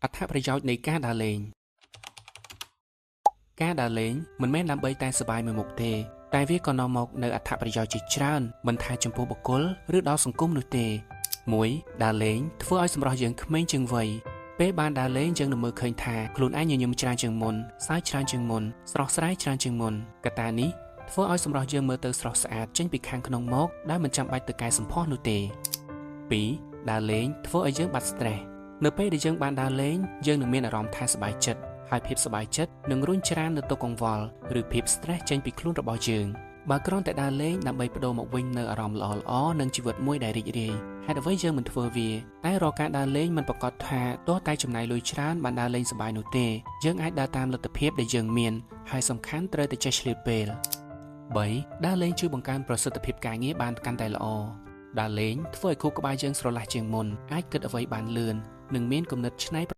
អត្ថប្រយោជន៍នៃការដើរលេងការដើរលេងមិនមែនដើម្បីតែសប្បាយមួយមុខទេតែវាក៏នាំមកនូវអត្ថប្រយោជន៍ជាច្រើនមិនថាចំពោះបុគ្គលឬដល់សង្គមនោះទេ 1. ដើរលេងធ្វើឲ្យសម្រស់យើងក្មេងជាងវ័យពេលបានដើរលេងយើងនឹងមើលឃើញថាខ្លួនឯងញញឹមច្រើនជាងមុនសើចច្រើនជាងមុនស្រស់ស្រាយច្រើនជាងមុនកត្តានេះធ្វើឲ្យសម្រស់យើងមើលទៅស្រស់ស្អាតចេញពីខាងក្នុងមកដែលមិនចាំបាច់ទៅកែសម្ផស្សនោះទេ 2. ដើរលេងធ្វើឲ្យយើងបាត់ stress នៅពេលដែលយើងបានដើរលេងយើងនឹងមានអារម្មណ៍ថាសប្បាយចិត្តហើយភាពសប្បាយចិត្តនឹងរុញច្រាននៅទុក្ខកង្វល់ឬភាព stress ចេញពីខ្លួនរបស់យើងបើគ្រាន់តែដើរលេងដើម្បីបដូរមកវិញនៅអារម្មណ៍ល្អៗនិងជីវិតមួយដែលរីករាយហេតុអ្វីយើងមិនធ្វើវាតែរាល់ការដើរលេងមិនប្រកាសថាទោះតែចំណាយលុយច្រើនបានដើរលេងសប្បាយនោះទេយើងអាចដើរតាមលទ្ធភាពដែលយើងមានហើយសំខាន់ត្រូវតែចេះឆ្លៀតពេល 3. ដើរលេងជួយបង្កើនប្រសិទ្ធភាពការងារបានកាន់តែល្អដើរលេងធ្វើឲ្យខួរក្បាលយើងស្រឡះជាងមុនអាចគិតអ្វីបានលឿននិងមានគំនិតច្នៃ